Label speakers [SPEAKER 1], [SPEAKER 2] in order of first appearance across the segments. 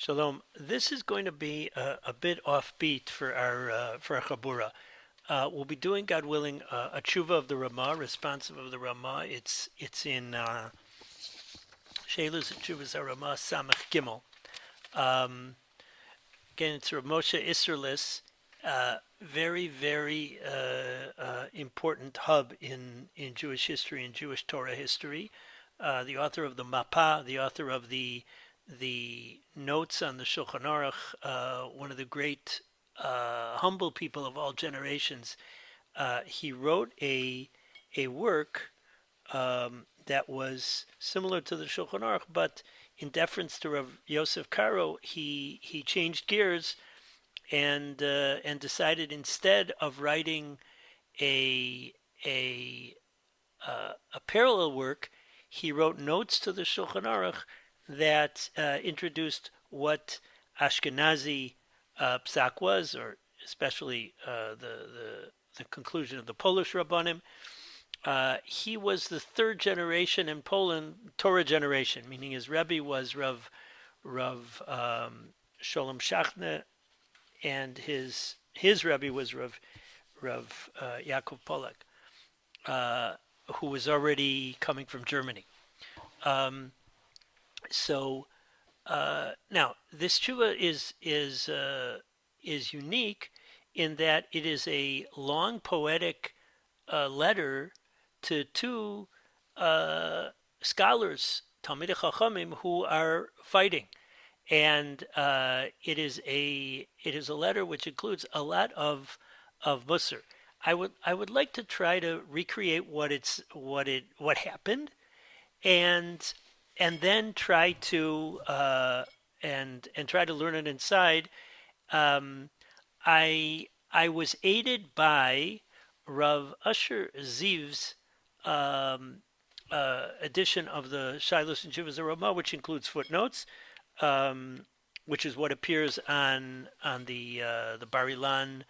[SPEAKER 1] Shalom. This is going to be a bit offbeat for our Chabura. We'll be doing, God willing, a tshuva of the Rema, responsive of the Rema. It's in Sheilus Tshuvas Rema Samach Gimel. Again, it's Rav Moshe Isserlis, very important hub in Jewish history and Jewish Torah history. The author of the Mapa, the author of the notes on the Shulchan Aruch, one of the great humble people of all generations. He wrote a work that was similar to the Shulchan Aruch, but in deference to Rav Yosef Karo, he changed gears and decided, instead of writing a parallel work, he wrote notes to the Shulchan Aruch that introduced what Ashkenazi psak was, or especially the conclusion of the Polish Rabbanim. He was the third generation in Poland, Torah generation, meaning his Rebbe was Rav Sholem Shachne, and his Rebbe was Rav Yaakov Polak, who was already coming from Germany. So now this tshuva is unique in that it is a long poetic letter to two scholars, Talmidei Chachamim, who are fighting, and it is a letter which includes a lot of Musar. I would like to try to recreate what happened, and then try to try to learn it inside. I was aided by Rav Usher Ziv's edition of the Shilos and Shivas Rema, which includes footnotes, which is what appears on the Bar Ilan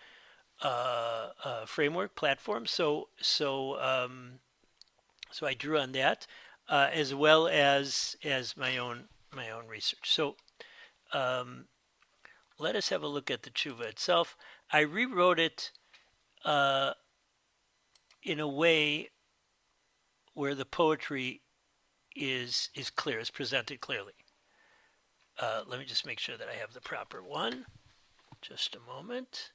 [SPEAKER 1] framework platform. So I drew on that, as well as my own research. So let us have a look at the tshuva itself. I rewrote it in a way where the poetry is clear, is presented clearly. Let me just make sure that I have the proper one. Just a moment.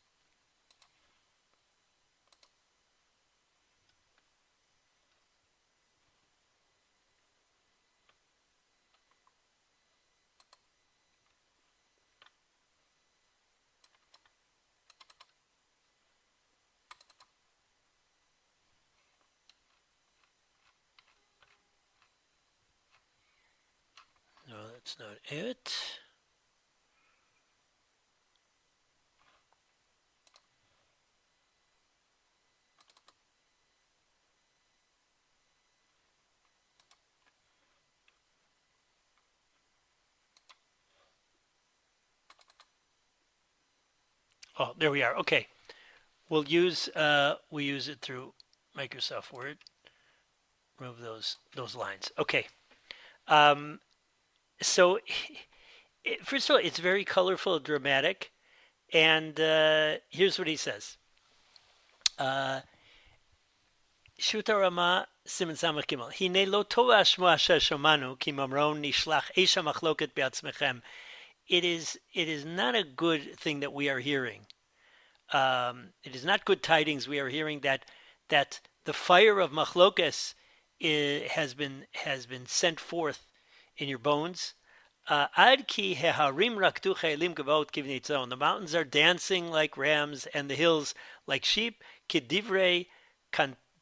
[SPEAKER 1] No, that's not it. Oh, there we are. Okay, we use it through Microsoft Word. Remove those lines. Okay. So, first of all, it's very colorful, dramatic, and here's what he says. Shuta Rama Siman Samach Gimel. Hine lo tova shmo asher shomanu ki mamron nishlach esha machloket beatzmechem. It is not a good thing that we are hearing. It is not good tidings we are hearing that the fire of machlokes has been sent forth in your bones. Ad ki heharim rakdu chayelim gavot kivnitzon. The mountains are dancing like rams, and the hills like sheep. Kidivrei,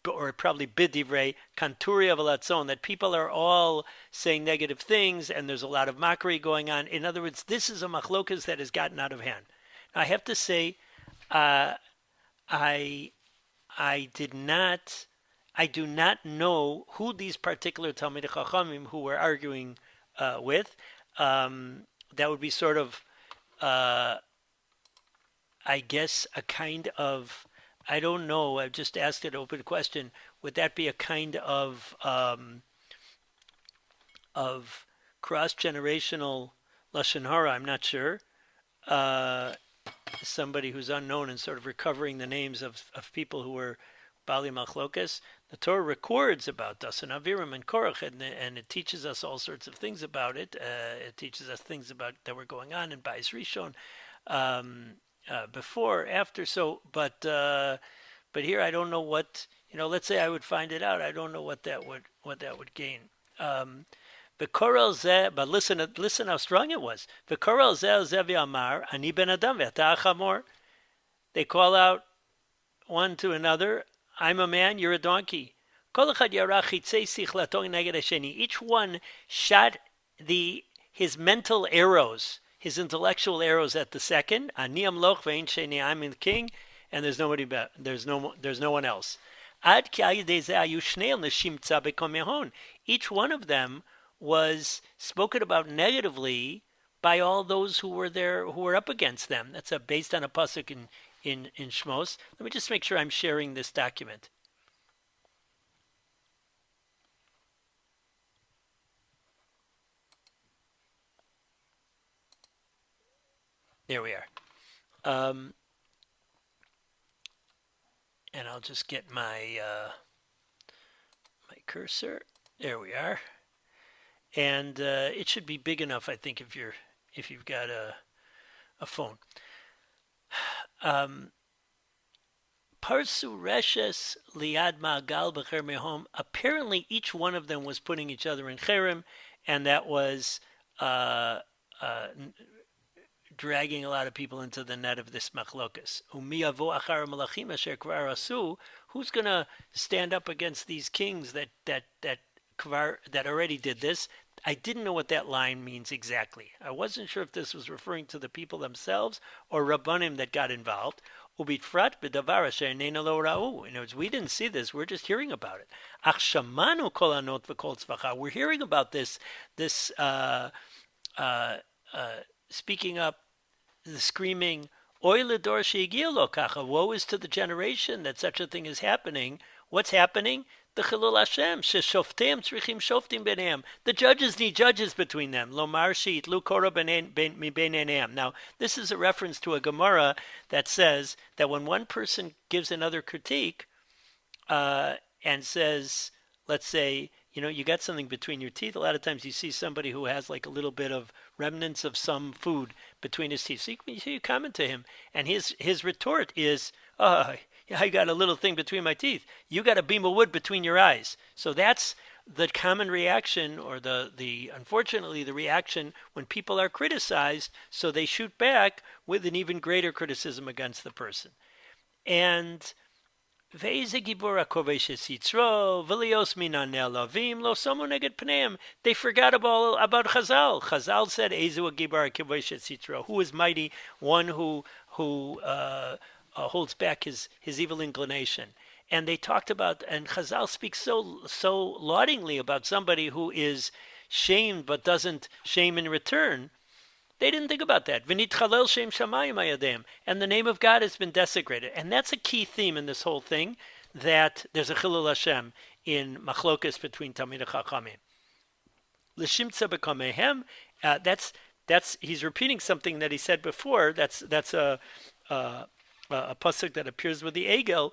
[SPEAKER 1] or probably bidivrei kanturi of alatzon. That people are all saying negative things, and there's a lot of mockery going on. In other words, this is a machlokas that has gotten out of hand. Now, I have to say, I do not know who these particular Talmidei Chachamim who were arguing with. That would be sort of, I guess, a kind of, I don't know, I've just asked an open question. Would that be a kind of cross-generational Lashon Hara, I'm not sure. Uh, Somebody who's unknown and sort of recovering the names of people who were Bali Machlokas. The Torah records about Dasan Aviram and Korach, and it teaches us all sorts of things about it. It teaches us things about that were going on in Bais Rishon, before, after. So, but here I don't know what, let's say I would find it out. I don't know what that would gain. But listen how strong it was. Ani ben Adam ve'ata chamor. They call out one to another, I'm a man, you're a donkey. Each one shot his mental arrows, his intellectual arrows at the second. Ani amloch ve'in sheni, I'm the king, and there's nobody better. There's no one else. Each one of them was spoken about negatively by all those who were there, who were up against them. That's based on a pasuk in Shmos. Let me just make sure I'm sharing this document. There we are. And I'll just get my my cursor. There we are. And it should be big enough, I think, if you've got a phone. Parsu reshes liad ma'agal b'cher mehom. Apparently, each one of them was putting each other in cherem, and that was dragging a lot of people into the net of this machlokas. Who's going to stand up against these kings that already did this? I didn't know what that line means exactly. I wasn't sure if this was referring to the people themselves or Rabbanim that got involved. In other words, we didn't see this. We're just hearing about it. We're hearing about this speaking up, the screaming, Oy ledor she'igil lo kacha. Woe is to the generation that such a thing is happening. What's happening? The Chilul Hashem, sheshofteim tzrichim shoftim beneim. The judges need judges between them. Lomar she'itlu kora mibeneim. Now, this is a reference to a Gemara that says that when one person gives another critique and says, let's say, you got something between your teeth. A lot of times you see somebody who has like a little bit of remnants of some food between his teeth. So you comment to him, and his retort is, I got a little thing between my teeth. You got a beam of wood between your eyes. So that's the common reaction, or the unfortunately the reaction when people are criticized. So they shoot back with an even greater criticism against the person. And they forgot about Chazal. Chazal said, who is mighty? One who holds back his evil inclination. And they talked about, and Chazal speaks so laudingly about somebody who is shamed but doesn't shame in return. They didn't think about that. V'nitchalel shem shamayim hayadem. And the name of God has been desecrated. And that's a key theme in this whole thing, that there's a chilul Hashem in machlokas between Talmidei Chachamim. L'shimtza b'kamehem. That's he's repeating something that he said before. That's a pasuk that appears with the Egel,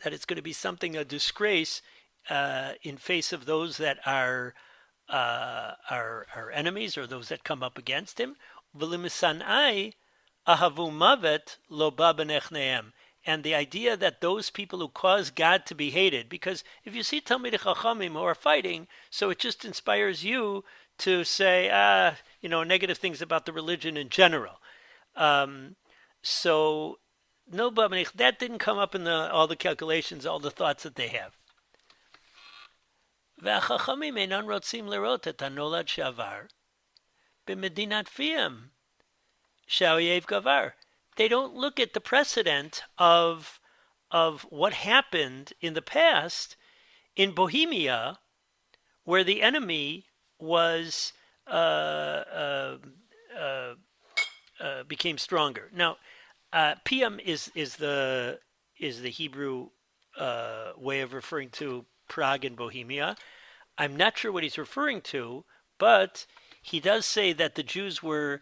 [SPEAKER 1] that it's going to be something, a disgrace in face of those that are enemies, or those that come up against him. V'limisanai ahavu mavet lo ba b'nechneim. And the idea that those people who cause God to be hated, because if you see Talmidei Chachamim who are fighting, so it just inspires you to say, negative things about the religion in general. So no, that didn't come up in all the calculations, all the thoughts that they have. והחכמים אינם רוצים לראות את הנולד שעבר במדינת פיהם שהאויב גבר. They don't look at the precedent of what happened in the past in Bohemia, where the enemy was became stronger. Now, Piam is the Hebrew way of referring to Prague and Bohemia. I'm not sure what he's referring to, but he does say that the Jews were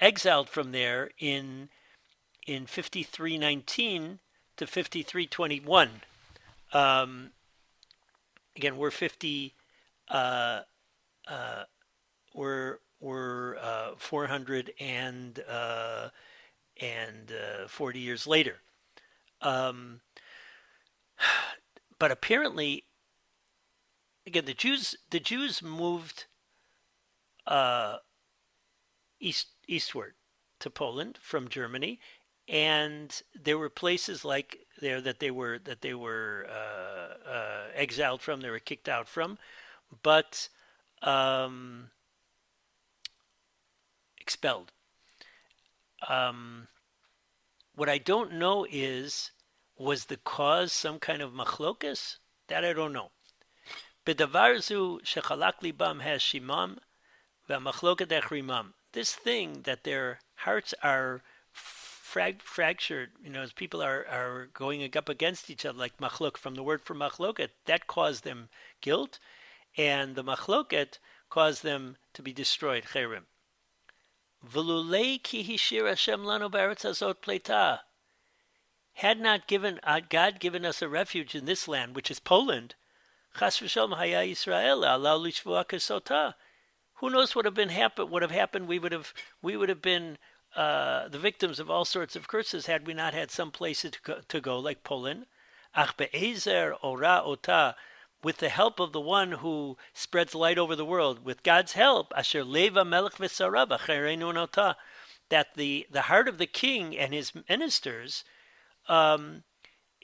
[SPEAKER 1] exiled from there in 5319 to 5321. Um, Again, we're 50. We're 400 and 40 years later. Um, but apparently, again, the Jews moved uh, eastward to Poland from Germany, and there were places like there that they were exiled from, they were kicked out from, but um, expelled. Um, what I don't know is, was the cause some kind of machlokas? That I don't know. Bedavar zu shechalak libam hashimam v'machloket echrimam. This thing that their hearts are fractured, as people are going up against each other, like machlok, from the word for machloket, that caused them guilt, and the machloket caused them to be destroyed. Cherim. V'lulei ki hishir Hashem lanu b'aretz hazot pleita. Had not God given us a refuge in this land, which is Poland, chas v'shalom haya Yisrael alau lishvua kesota. Who knows what would have happened? We would have been the victims of all sorts of curses had we not had some places to go, like Poland. Ach be'ezer ora ota, with the help of the one who spreads light over the world, with God's help, asher leva melech v'sarav achereinu nota, that the heart of the king and his ministers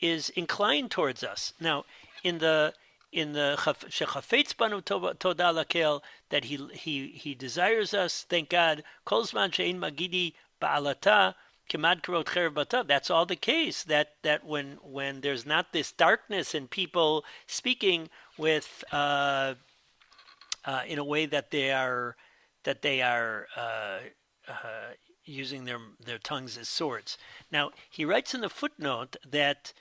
[SPEAKER 1] is inclined towards us. Now, in the shechafetz banu toda lakel, that he desires us, thank God, kol zman she'ein magidi ba'alata kemad karot cherev bata. That's all the case. That when there's not this darkness and people speaking with in a way that they are using their tongues as swords. Now, he writes in the footnote that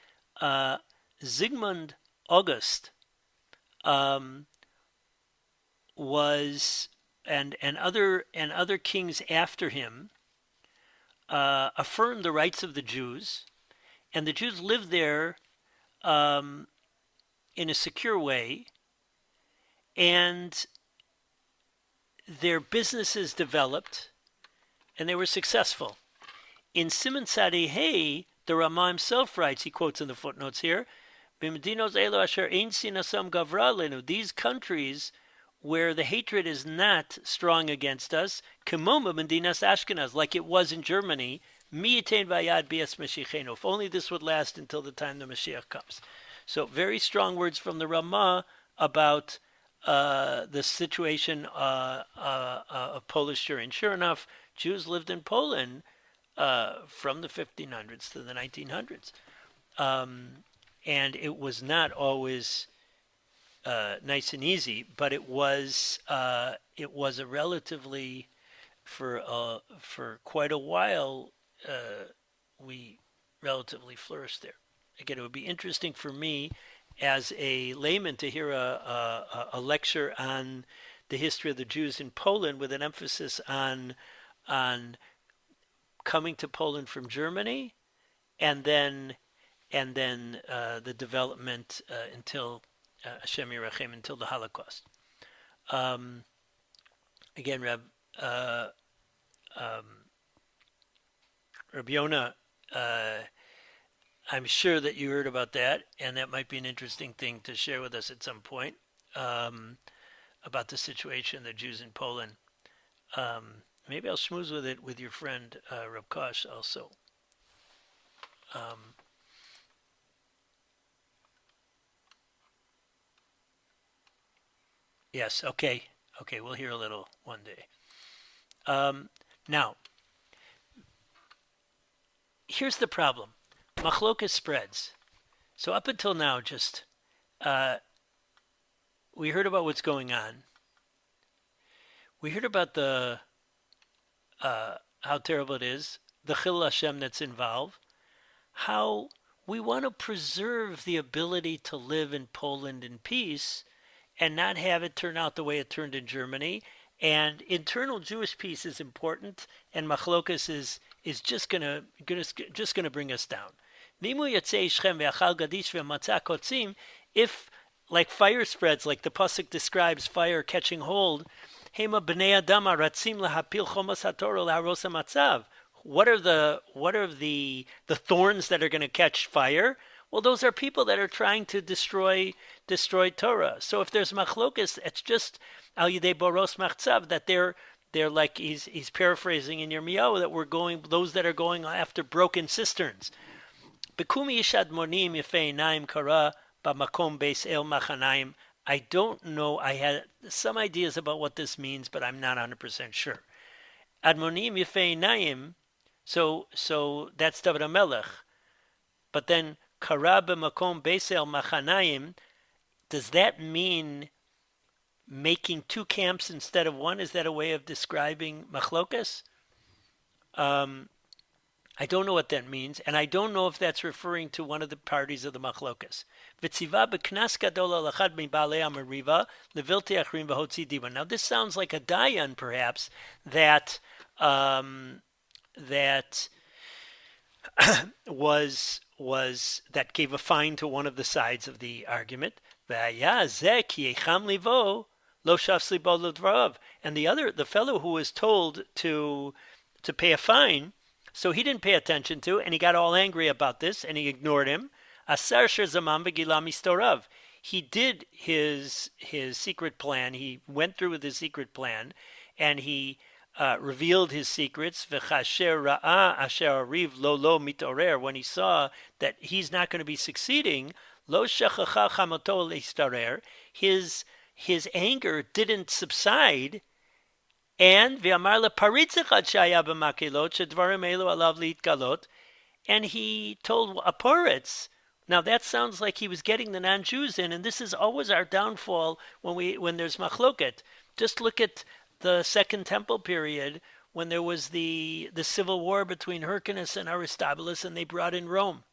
[SPEAKER 1] Zygmunt August was and other kings after him affirmed the rights of the Jews, and the Jews lived there in a secure way, and their businesses developed, and they were successful. In Siman Tzadi Hey, the Rema himself writes, he quotes in the footnotes here, these countries where the hatred is not strong against us, like it was in Germany, if only this would last until the time the Mashiach comes. So very strong words from the Rema about the situation of Polish Jewry. And sure enough, Jews lived in Poland from the 1500s to the 1900s. And it was not always nice and easy, but it was a relatively, for quite a while, we relatively flourished there. Again, it would be interesting for me as a layman to hear a lecture on the history of the Jews in Poland, with an emphasis on coming to Poland from Germany, and then the development until Hashem Yirachem, until the Holocaust. Again, Rabbi Yonah, I'm sure that you heard about that, and that might be an interesting thing to share with us at some point, about the situation of the Jews in Poland. Maybe I'll schmooze with it with your friend Reb Kwass also. Yes, okay, we'll hear a little one day. Now, here's the problem. Machlokas spreads. So up until now, just we heard about what's going on. We heard about the how terrible it is, the Chil Hashem that's involved, how we want to preserve the ability to live in Poland in peace, and not have it turn out the way it turned in Germany. And internal Jewish peace is important, and machlokas is just gonna bring us down. If like fire spreads, like the pasuk describes fire catching hold, hema bnei adam ratzim lahapil chomas hatorah laharos hamatzav. What are the thorns that are going to catch fire? Well, those are people that are trying to destroy Torah. So if there's machlokas, it's just al yidei boros machzav, that they're like he's paraphrasing in Yirmiyahu, that those that are going after broken cisterns. Bekumi yishad monim yefei naim kara b'makom beis el machanayim. I don't know. I had some ideas about what this means, but I'm not 100% sure. Admonim yefei naim. So that's David HaMelech. But then kara b'makom beis el machanayim. Does that mean making two camps instead of one? Is that a way of describing machlokas? I don't know what that means, and I don't know if that's referring to one of the parties of the machlokas. Now this sounds like a dayan, perhaps, that that gave a fine to one of the sides of the argument. And the fellow who was told to pay a fine, so he didn't pay attention to, and he got all angry about this, and he ignored him. He did his secret plan. He went through with his secret plan, and he revealed his secrets. When he saw that he's not going to be succeeding, his anger didn't subside. And and he told a poritz. Now that sounds like he was getting the non-Jews in, and this is always our downfall when there's machloket. Just look at the Second Temple period when there was the civil war between Hyrcanus and Aristobulus, and they brought in Rome.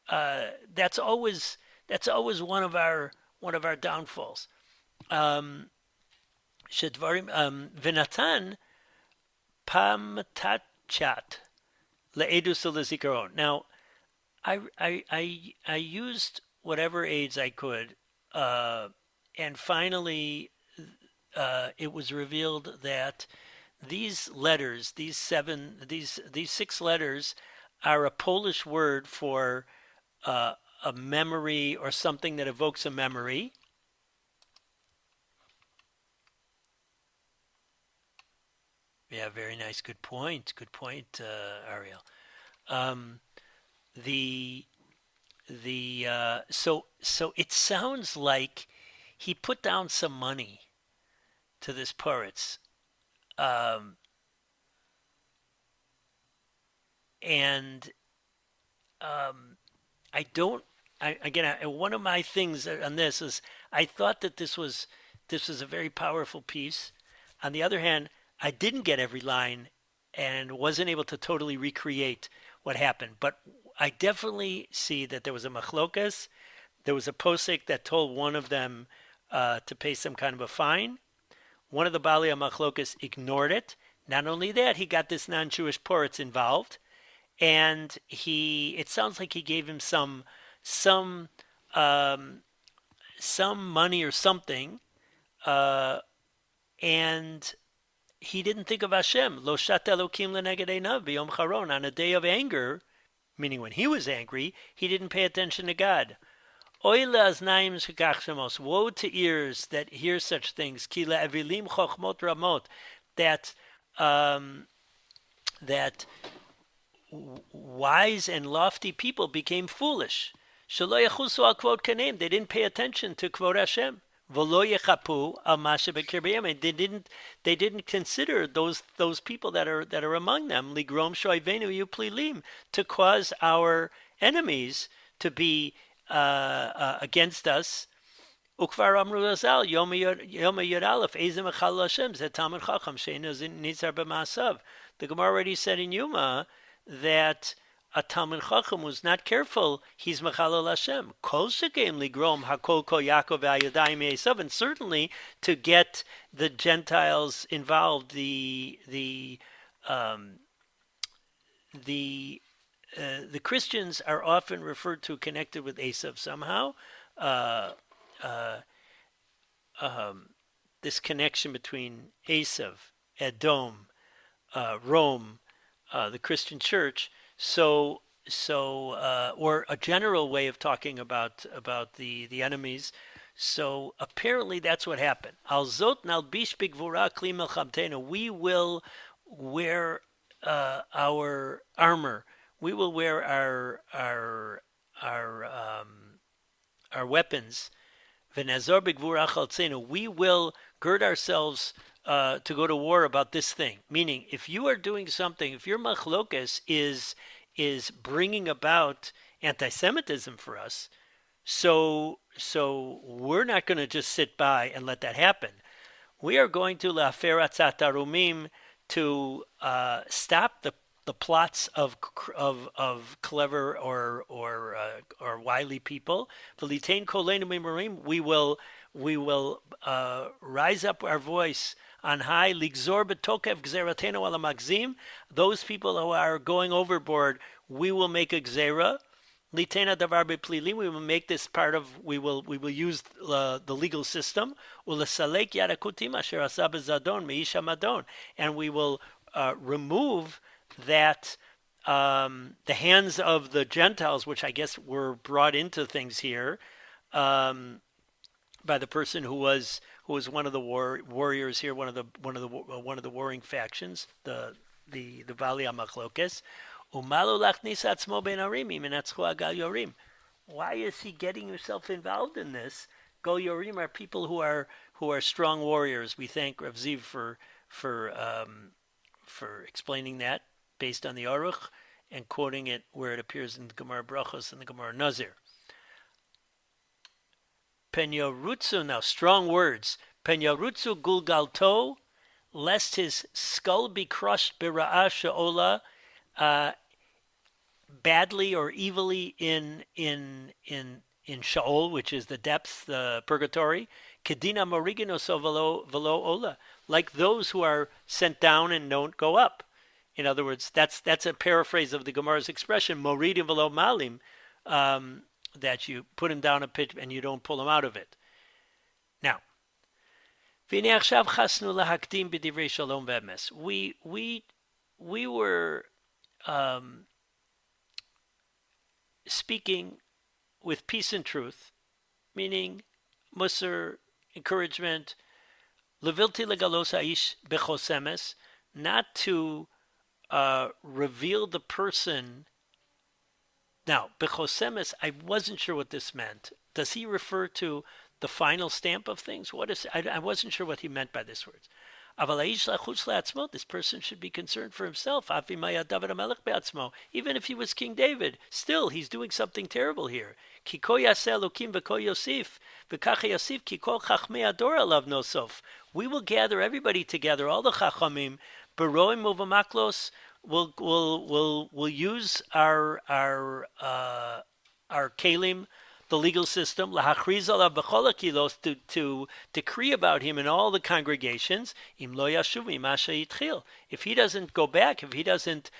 [SPEAKER 1] That's always one of our downfalls. V'natan pamtachat le'edus le'zikaron. Now, I used whatever aids I could, and finally, it was revealed that these letters, these 6 letters, are a Polish word for a memory or something that evokes a memory. Yeah, very nice. Good point. Good point, Ariel. So it sounds like he put down some money to this poritz, and one of my things on this is I thought that this was a very powerful piece. On the other hand, I didn't get every line and wasn't able to totally recreate what happened. But I definitely see that there was a machlokas. There was a posek that told one of them to pay some kind of a fine. One of the Bali machlokas ignored it. Not only that, he got this non-Jewish poritz involved. And it sounds like he gave him some money or something. And he didn't think of Hashem. Lo shat Elokim leneged einav b'yom charon. On a day of anger, meaning when he was angry, he didn't pay attention to God. Oy le'aznayim shekach shemos. Woe to ears that hear such things. Ki le'evilim chochmot ramot. That wise and lofty people became foolish. Shelo yechusu al kvod kaneim. They didn't pay attention to kvod Hashem. V'lo yechapu al mashe b'kirbeim. They didn't consider those people that are among them. Ligrom shoivenu yuplilim, to cause our enemies to be against us. Ukvar amru lazal yom yod aleph ezem echal Hashem zetamid chacham sheinu nitzar b'maasav. The Gemara already said in Yuma that a Talmud Chacham who's not careful, he's Mechalel Hashem. Kol shekem ligrom hakol kol Yaakov v'ayadayim Esav, and certainly to get the Gentiles involved, the Christians are often referred to connected with Esav somehow. Uh, uh, this connection between Esav, Edom, Rome, the Christian church. So, or a general way of talking about the enemies. So apparently that's what happened. Al zot nalbish bigvura kli melchamtenu. We will wear our armor. We will wear our weapons. V'nazor bigvura chaltzenu. We will gird ourselves to go to war about this thing. Meaning, if you are doing something, if your machlokes is bringing about anti-Semitism for us, so we're not going to just sit by and let that happen. We are going to la'afer atzat arumim, to stop the plots of clever or wily people. V'litain koleinu mimarim. We will rise up our voice on high. Ligzor betokev gzeratenu ala magzim. Those people who are going overboard, we will make a gzera. Litena davar beplili. We will make this part of. We will use the legal system. Ulesalek yadakutim asher asa bezadon meisha madon, and we will remove that the hands of the Gentiles, which I guess were brought into things here by the person who was one of the warriors here, one of the warring factions, the Vali Amachlokes. Why is he getting himself involved in this? Gol Yorim are people who are strong warriors. We thank Rav Ziv for explaining that based on the Aruch and quoting it where it appears in the Gemara Brachos and the Gemara Nazir. Penyorutsu, now strong words. Penyorutsu gulgalto, lest his skull be crushed bira'a she'ola, badly or evilly in Sheol, which is the depths, the purgatory. Kedina moriginoso velo ola, like those who are sent down and don't go up. In other words, that's a paraphrase of the Gemara's expression, moridim velo malim, that you put him down a pit and you don't pull him out of it. Now, we were speaking with peace and truth, meaning musar, encouragement, levilti legalos haish bechosemes, not to reveal the person. Now, bechosemes, I wasn't sure what this meant. Does he refer to the final stamp of things? What is? I wasn't sure what he meant by this words. This person should be concerned for himself. Even if he was King David, still he's doing something terrible here. We will gather everybody together, all the chachamim, beroim uvamaklos. We'll use our kelim, the legal system, lahachriz alav b'chol hakilos, to decree about him in all the congregations. Im lo yashuv mimasha yitchil. If he doesn't go back, if he doesn't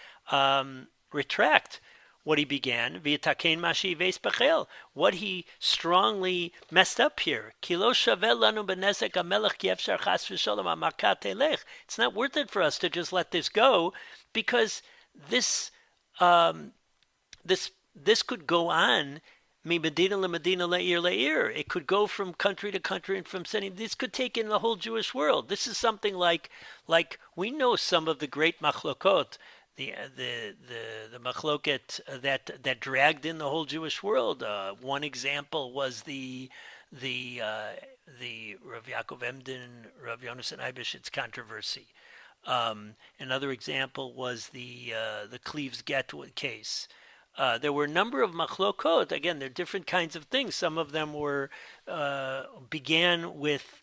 [SPEAKER 1] retract what he began, v'yitakein mashi veis b'chel, what he strongly messed up here. Kilo shavel lanu b'nezek hamelech yefshar chas v'sholom hamakat telech. It's not worth it for us to just let this go, because this could go on. Medina le'Medina le'ir le'ir. It could go from country to country and from city. This could take in the whole Jewish world. This is something like we know some of the great machlokot, the machloket that dragged in the whole Jewish world. One example was the Rav Yaakov Emden, Rav Yonasan Eibeshit's controversy. Another example was the Cleves Get case. There were a number of machlokot. Again, they're different kinds of things. Some of them began with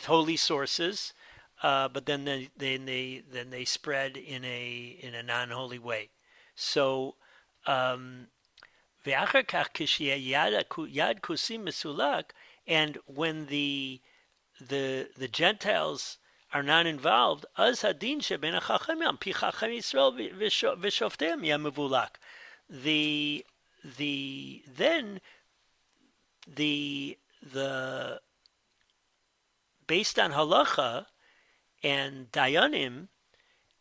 [SPEAKER 1] holy sources, but then they spread in a non-holy way. So ואחר כך כשיהיה יד כוסים מסולק, and when the Gentiles are not involved, אז הדין שבין החכמים, על פי חכם ישראל ושופטיהם יהיה מבולק. Then the based on halacha and dayanim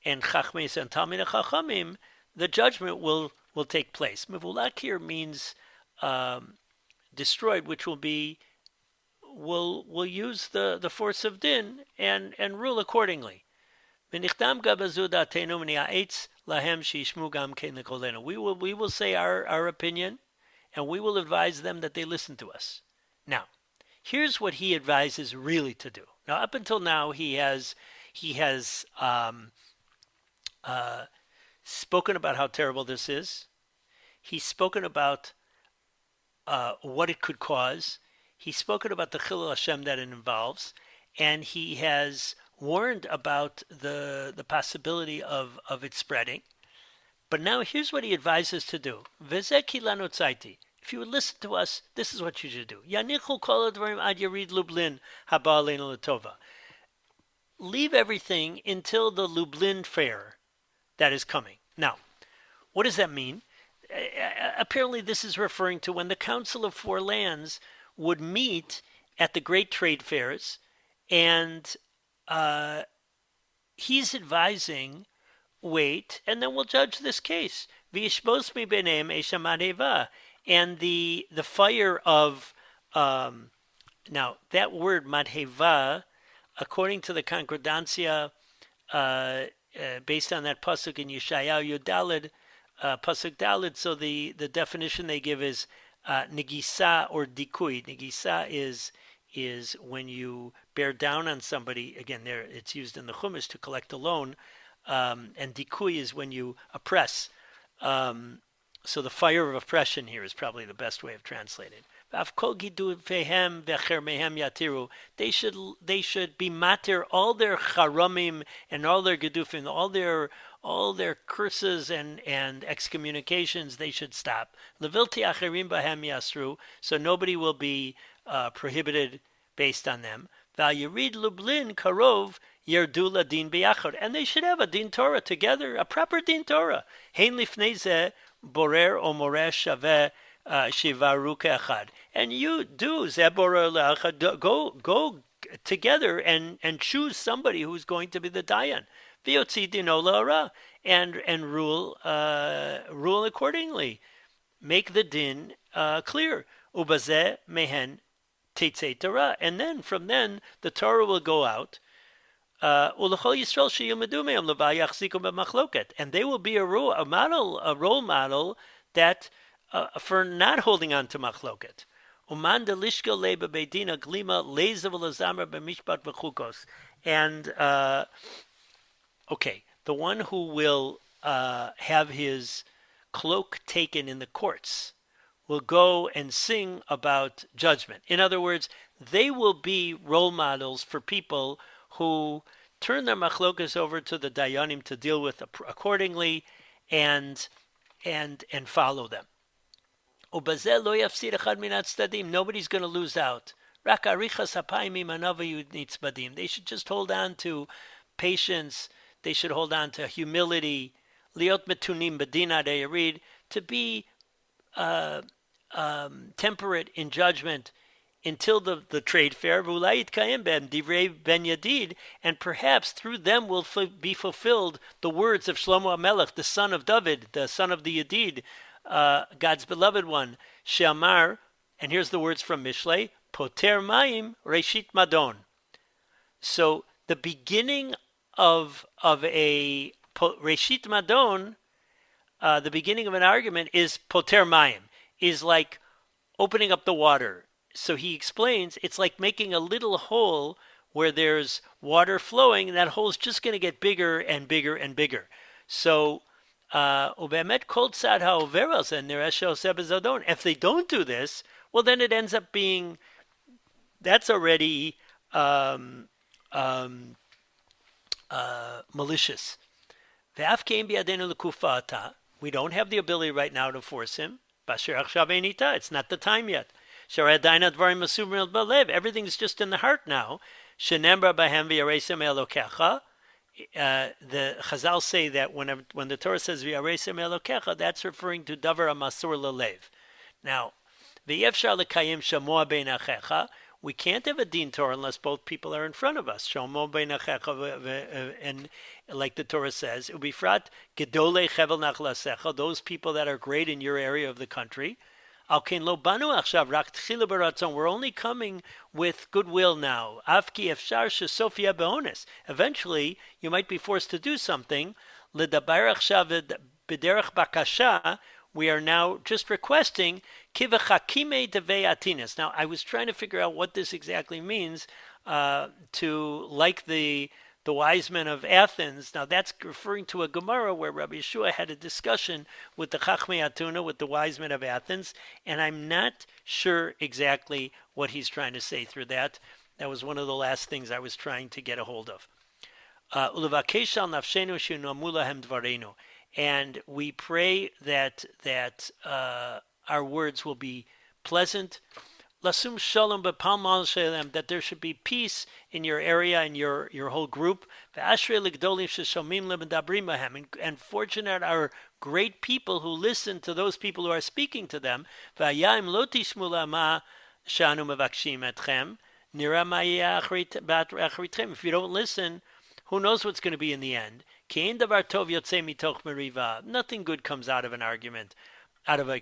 [SPEAKER 1] and chachmes and talmid chachamim, the judgment will take place. Mevulak here means destroyed, which will use the force of din and rule accordingly. We will say our opinion, and we will advise them that they listen to us. Now, here's what he advises really to do. Now, up until now, he has spoken about how terrible this is. He's spoken about what it could cause. He's spoken about the Chilul Hashem that it involves, and he has warned about the possibility of it spreading. But now here's what he advises to do. If you would listen to us, this is what you should do. Leave everything until the Lublin fair that is coming. Now, what does that mean? Apparently this is referring to when the Council of Four Lands would meet at the great trade fairs, and he's advising, wait, and then we'll judge this case. And the fire of, now that word madheva, according to the Concordancia, based on that pasuk in Yeshayahu Yudalid, pasuk Dalid, so the definition they give is negisa or dikui. Negisa is when you bear down on somebody. Again, there it's used in the Chumash to collect a loan, and dikui is when you oppress. So the fire of oppression here is probably the best way of translating. They should be matir all their charamim and all their gedufim, all their curses and excommunications. They should stop. Levilti acherim bahem yasru, so nobody will be prohibited based on them. V'al lublin karov yerdu ladin biyachad, and they should have a din Torah together, a proper din Torah. Hein lifnei zeh borer o moreh shaveh shivaru ke'achad. And you do zeborer le'achad, go together and choose somebody who's going to be the dayan. V'yotzi dino la'ara, and rule accordingly. Make the din clear. Ubazeh mehen tetzei Torah, and then from then the Torah will go out. And they will be a role model that for not holding on to machloket. And okay, the one who will have his cloak taken in the courts will go and sing about judgment. In other words, they will be role models for people who turn their machlokas over to the dayanim to deal with accordingly and follow them. Nobody's going to lose out. They should just hold on to patience. They should hold on to humility. Liot metunim bedina, they read, to be temperate in judgment until the trade fair, and perhaps through them will be fulfilled the words of Shlomo HaMelech, the son of David, the son of the Yedid, God's beloved one, She'amar, and here's the words from Mishlei, Poter Mayim Reshit Madon. So the beginning of a Reshit Madon, the beginning of an argument is Poter Mayim, is like opening up the water. So he explains it's like making a little hole where there's water flowing, and that hole's just going to get bigger and bigger and bigger. So, if they don't do this, well, then it ends up being, that's already malicious. We don't have the ability right now to force him. It's not the time yet. Everything's just in the heart now. The Chazal say that when the Torah says v'yaresem elokecha, that's referring to davar amasur lelev. Now, v'yefshar lekayim shamoa bein achecha. We can't have a din Torah unless both people are in front of us. Shamoa bein achecha, and like the Torah says, ubifrat gedolei chevel nachlasecha. Those people that are great in your area of the country. We're only coming with goodwill now. Eventually, you might be forced to do something. We are now just requesting. Now, I was trying to figure out what this exactly means, to like the wise men of Athens. Now that's referring to a Gemara where Rabbi Yeshua had a discussion with the Chachmei Atuna, with the wise men of Athens, and I'm not sure exactly what he's trying to say through that. That was one of the last things I was trying to get a hold of. And we pray that our words will be pleasant. Lasum shalom b'palmal shalem, that there should be peace in your area and your whole group. And fortunate are great people who listen to those people who are speaking to them. If you don't listen, who knows what's going to be in the end? Nothing good comes out of an argument. Out of a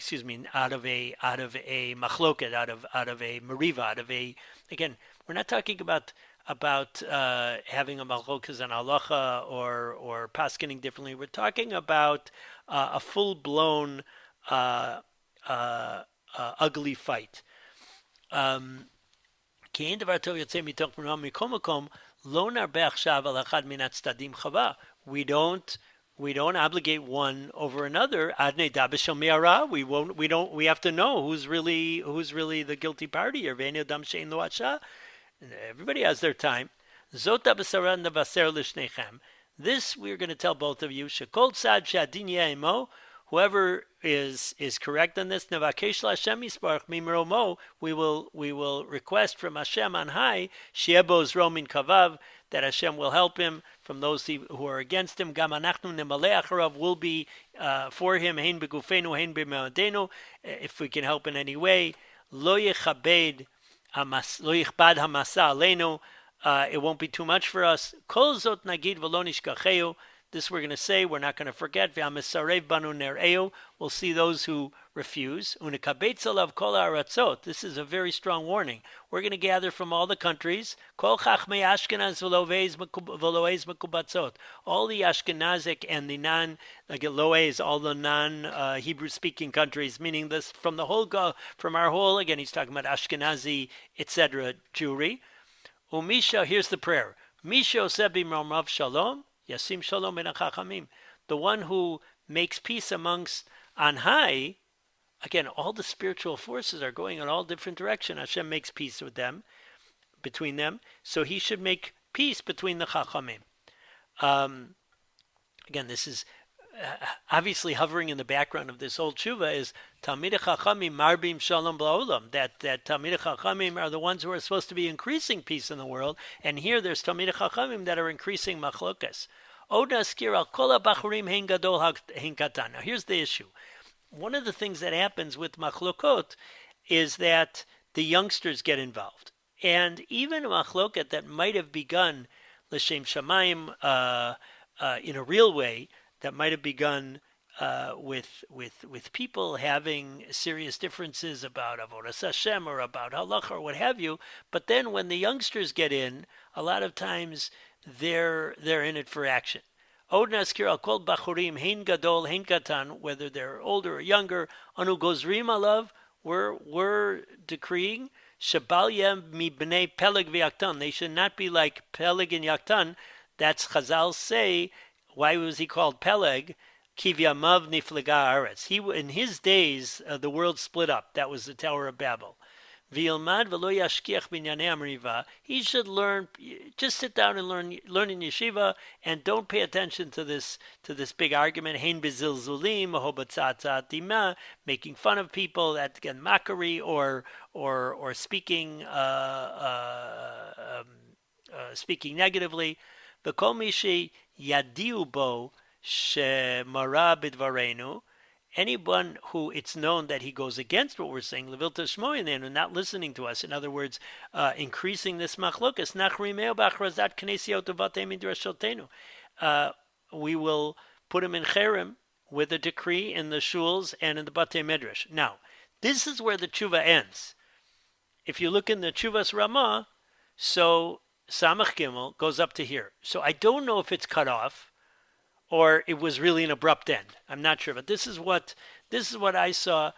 [SPEAKER 1] machloket, out of a meriva, again, we're not talking about having a machlokas and halacha or paskening differently. We're talking about a full-blown ugly fight. We don't obligate one over another. We have to know who's really the guilty party here. Everybody has their time. This we're going to tell both of you. Whoever is correct on this, we will request from Hashem on high, that Hashem will help him from those who are against him. Will be for him, if we can help in any way. It won't be too much for us. This we're going to say, we're not going to forget. We'll see those who refuse. This is a very strong warning. We're going to gather from all the countries. All the Ashkenazic and the non-Loes, all the non-Hebrew speaking countries, meaning this from our whole, again, he's talking about Ashkenazi, etc., Jewry. Umisha, here's the prayer. Misha Sebi Marmav Shalom. Yasim Shalom ben Chachamim. The one who makes peace amongst on high. Again, all the spiritual forces are going in all different directions. Hashem makes peace with them, between them. So he should make peace between the Chachamim. Again, this is obviously hovering in the background of this whole tshuva is Talmidei Chachamim Marbim Shalom B'Olam. That Talmidei Chachamim are the ones who are supposed to be increasing peace in the world, and here there's Talmidei Chachamim that are increasing machlokas. Od naskir al kol habachurim hein gadol hein katan. Now here's the issue. One of the things that happens with machlokot is that the youngsters get involved, and even a machloket that might have begun l'shem shamayim in a real way, that might have begun with people having serious differences about avodas Hashem or about halacha or what have you. But then when the youngsters get in, a lot of times they're in it for action. Od naskir al kol bachurim hein gadol hein katan, whether they're older or younger, anu gozrim alav, we're decreeing shabal yem mi bnei peleg v'yaktan. They should not be like Peleg and Yaktan. That's Chazal say. Why was he called Peleg? Kivyamav niflega aretz. In his days, the world split up. That was the Tower of Babel. V'ilmad v'lo yashkiach b'inyanei amriva. He should learn. Just sit down and learn in yeshiva, and don't pay attention to this big argument. Hein bezilzulim, hobatzatzat dima, making fun of people, that again mockery, or speaking speaking negatively. V'kol mishi yadiu bo shemara bidvarenu. Anyone who it's known that he goes against what we're saying, levilta shmoyin, and not listening to us. In other words, increasing this machlokas. Nachrimeo b'achrazat knesiot uvatei midrashotenu. We will put him in cherem with a decree in the shuls and in the batei medrash. Now, this is where the tshuva ends. If you look in the Tshuvas Rema, so Samach Gimel goes up to here. So I don't know if it's cut off or it was really an abrupt end. I'm not sure, but this is what I saw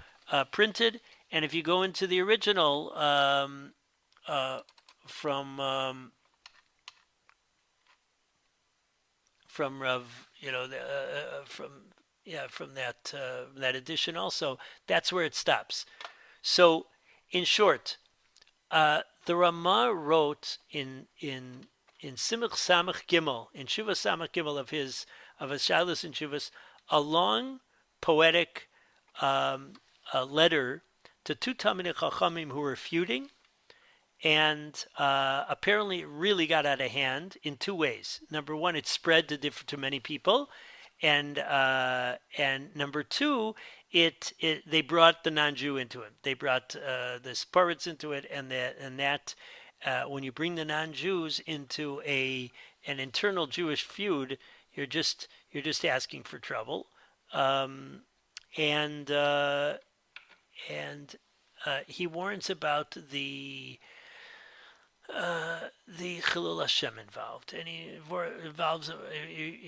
[SPEAKER 1] printed. And if you go into the original from Rav, from that edition also, that's where it stops. So, in short, the Rama wrote in Simach Samach Gimel, in Shuvah Samach Gimel of his Shalos and Shuvas, a long poetic letter to two Talmidei Chachamim who were feuding, and apparently it really got out of hand in two ways. Number one, it spread to many people, and number two, they brought the non-Jew into it. They brought the Sparits into it, and that when you bring the non-Jews into an internal Jewish feud, you're just asking for trouble, and he warns about the Chilul Hashem involved, and he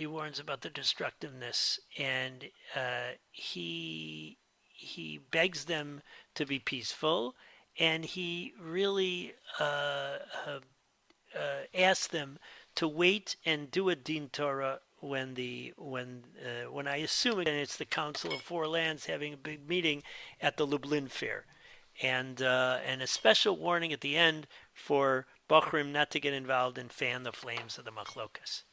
[SPEAKER 1] warns about the destructiveness, and he begs them to be peaceful, and he really asks them to wait and do a din Torah when I assume it's the Council of Four Lands having a big meeting at the Lublin Fair, and a special warning at the end for Bachrim not to get involved and fan the flames of the machlokas.